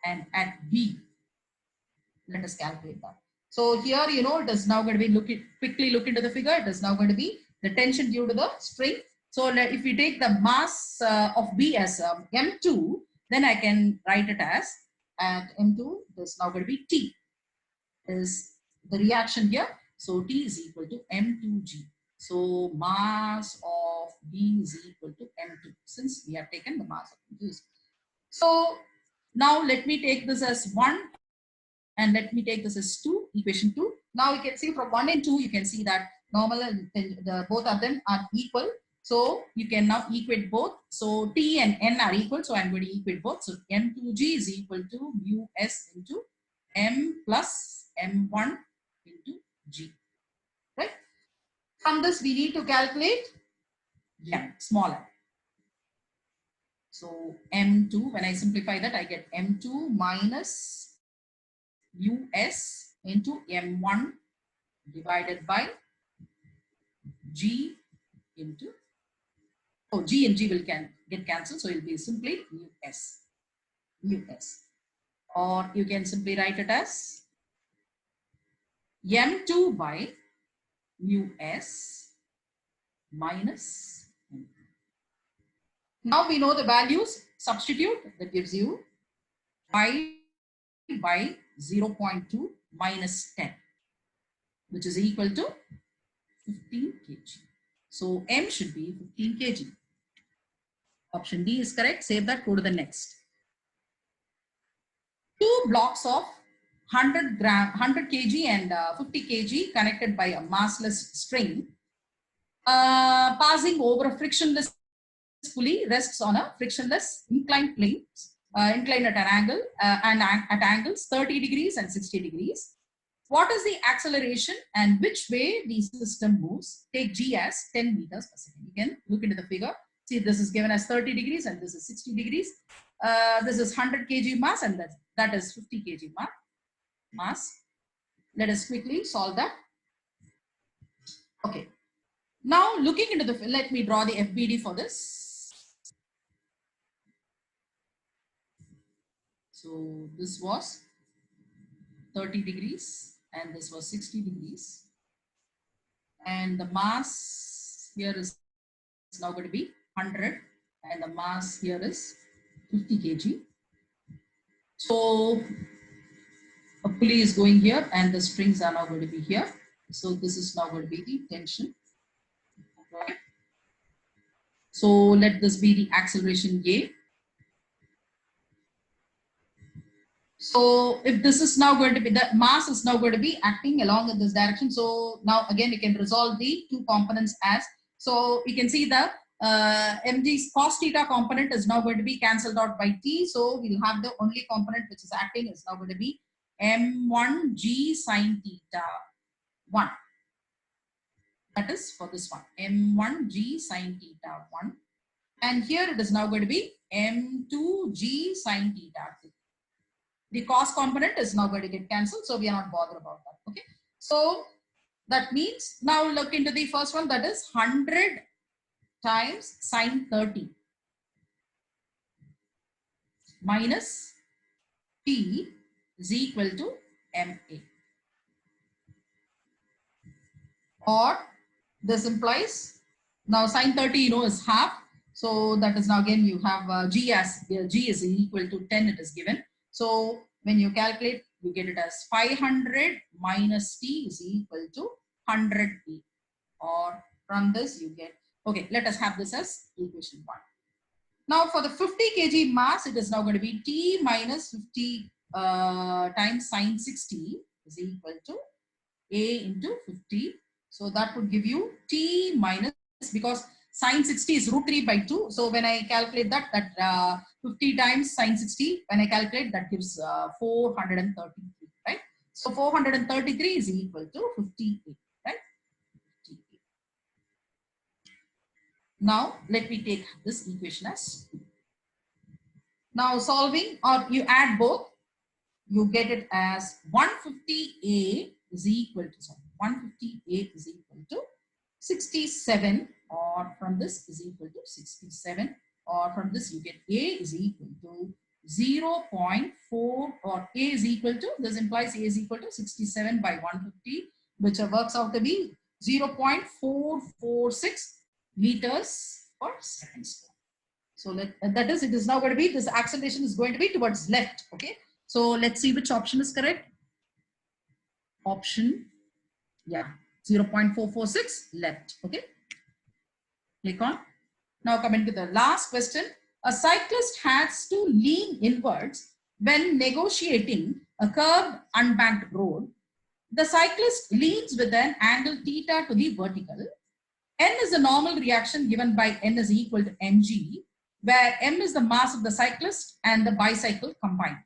And at B, let us calculate that. So here, you know, it is now going to be, quickly look into the figure. It is now going to be the tension due to the string. So if we take the mass of B as m2, then I can write it as, at m2, it is now going to be T is the reaction here. So T is equal to m2g. So mass of B is equal to m2, since we have taken the mass of B. So now let me take this as 1 and let me take this as 2, equation 2. Now you can see from 1 and 2, you can see that normal and both of them are equal. So you can now equate both. So T and N are equal. So I'm going to equate both. So M2G is equal to mu S into M plus M1 into G. Right? From this, we need to calculate M, smaller. So M2, when I simplify that, I get M2 minus mu S into M1 divided by G into, oh, G and G will get cancelled. So it will be simply mu S. Or you can simply write it as M2 by mu S minus M2. Now we know the values, substitute, that gives you 5 by 0.2 minus 10, which is equal to 15 kg. So M should be 15 kg. Option D is correct. Save that, go to the next. Two blocks of 100 kg and 50 kg connected by a massless string passing over a frictionless pulley rests on a frictionless inclined plane, inclined at an angle and at angles 30 degrees and 60 degrees. What is the acceleration and which way the system moves? Take G as 10 meters per second. You can look into the figure. See, this is given as 30 degrees and this is 60 degrees. This is 100 kg mass and that is 50 kg mass. Let us quickly solve that. Okay. Now looking into the, let me draw the FBD for this. So this was 30 degrees and this was 60 degrees. And the mass here is now going to be 100 and the mass here is 50 kg. So a pulley is going here and the strings are now going to be here. So this is now going to be the tension. Okay. So let this be the acceleration A. So if this is now going to be, the mass is now going to be acting along in this direction. So now again, we can resolve the two components as, so we can see the mg's cos theta component is now going to be cancelled out by t. So we'll have the only component which is acting is now going to be m1g sine theta 1. That is for this one, m1g sine theta 1. And here it is now going to be m2g sine theta 2. The cos component is now going to get cancelled, so we are not bothered about that. Okay. So that means now look into the first one, that is 100 times sine 30 minus t is equal to ma. Or this implies, now sine 30 you know is half. So that is now again you have g as g is equal to 10, it is given. So when you calculate, you get it as 500 minus t is equal to 100t. Or from this you get, okay, let us have this as equation 1. Now for the 50 kg mass, it is now going to be t minus 50 times sine 60 is equal to a into 50. So that would give you t minus, because sine 60 is root 3 by 2. So when I calculate that 50 times sine 60, when I calculate, that gives 433, right? So 433 is equal to 58, right? 58. Now let me take this equation as 2. Now solving, or you add both, you get it as 150a is equal to, sorry, 150a is equal to 67, or from this is equal to 67, or from this you get a is equal to 0.4, or a is equal to, this implies a is equal to 67 by 150, which works out to be 0.446 meters per second square. So that is, it is now going to be, this acceleration is going to be towards left. Okay. So let's see which option is correct. Option, yeah, 0.446 left. Okay. Click on. Now coming to the last question. A cyclist has to lean inwards when negotiating a curved unbanked road. The cyclist leans with an angle theta to the vertical. N is the normal reaction given by N is equal to mg, where m is the mass of the cyclist and the bicycle combined.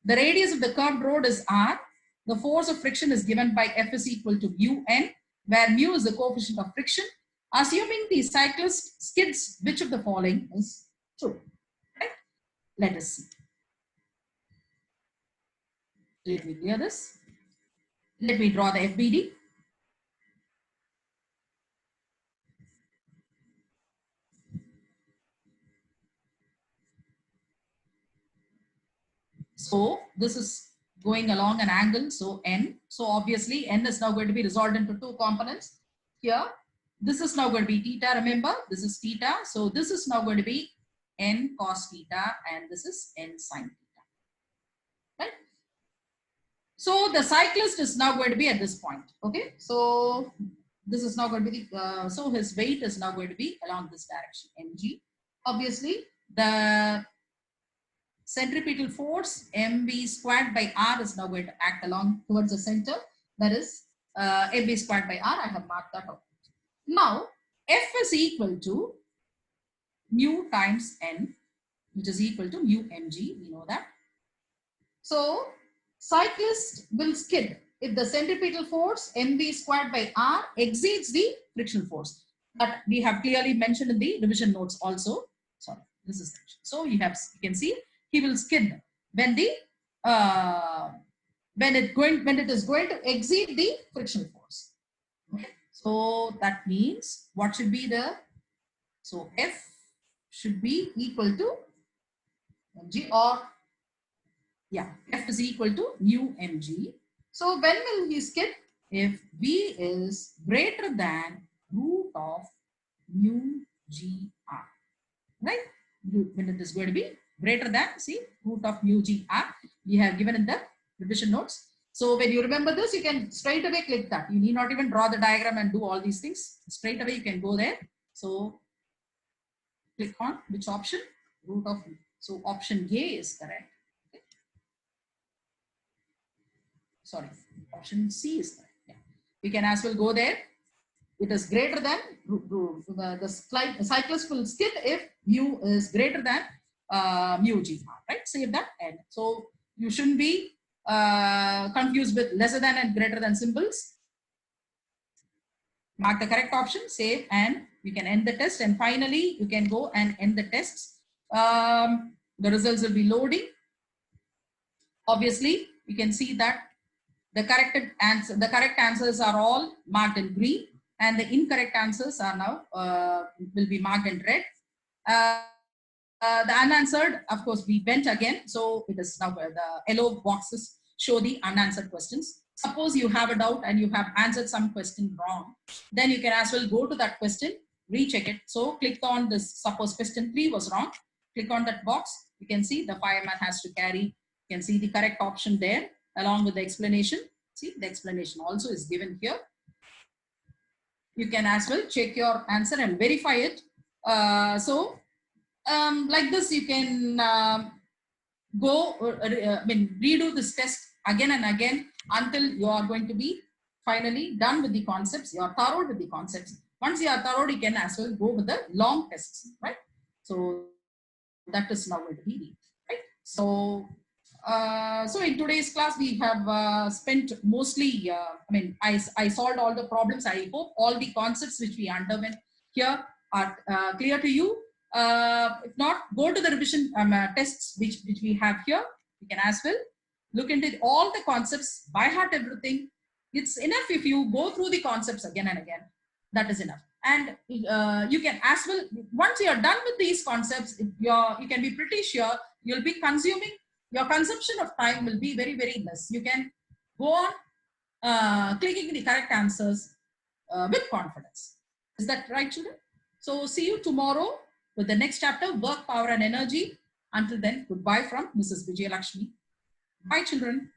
The radius of the curved road is r. The force of friction is given by F is equal to mu n, where mu is the coefficient of friction. Assuming the cyclist skids, which of the following is true? Right? Let us see. Let me clear this. Let me draw the FBD. So this is going along an angle, so n. So obviously n is now going to be resolved into two components. Here, this is now going to be theta, remember, this is theta. So this is now going to be n cos theta, and this is n sin theta. Right? So the cyclist is now going to be at this point. Okay, so this is now going to be the, so his weight is now going to be along this direction, mg. Obviously, the centripetal force mv squared by r is now going to act along towards the center. That is mv squared by r. I have marked that out. Now F is equal to mu times n, which is equal to mu mg. We know that. So cyclist will skid if the centripetal force mv squared by r exceeds the frictional force. That we have clearly mentioned in the revision notes also. Sorry, this is section. So you can see he will skid when the when it is going to exceed the frictional force. Okay. So that means what should be the, so F should be equal to mg, or yeah, F is equal to mu mg. So when will he skid? If v is greater than root of mu gr, right? When it is going to be greater than, see, root of mu gr, we have given in the revision notes. So when you remember this, you can straight away click that. You need not even draw the diagram and do all these things. Straight away you can go there. So click on which option? Root of, so option A is correct. Okay. sorry, option C is correct. Yeah. You can as well go there. It is greater than, the cyclist will skid if mu is greater than mu g, right? Save that. And so you shouldn't be confused with lesser than and greater than symbols. Mark the correct option, save, and you can end the test. And finally, you can go and end the tests. The results will be loading. Obviously, you can see that the correct answers are all marked in green, and the incorrect answers are now will be marked in red. The unanswered, of course, we went again. So it is now the yellow boxes show the unanswered questions. Suppose you have a doubt and you have answered some question wrong, then you can as well go to that question, recheck it. So click on this, suppose question 3 was wrong. Click on that box. You can see the fireman has to carry. You can see the correct option there along with the explanation. See, the explanation also is given here. You can as well check your answer and verify it. Like this, you can redo this test again and again until you are going to be finally done with the concepts. You are thorough with the concepts. Once you are thorough, you can as well go with the long tests, right? So that is now going to be, right? So in today's class, we have spent mostly, I solved all the problems. I hope all the concepts which we underwent here are clear to you. If not, go to the revision tests which we have here. You can as well look into all the concepts, by heart everything. It's enough if you go through the concepts again and again. That is enough. And you can as well, once you are done with these concepts, you can be pretty sure you'll be consuming, your consumption of time will be very, very less. You can go on clicking the correct answers with confidence. Is that right, children? So see you tomorrow with the next chapter, Work, Power and Energy. Until then, goodbye from Mrs. Vijayalakshmi. Bye, children.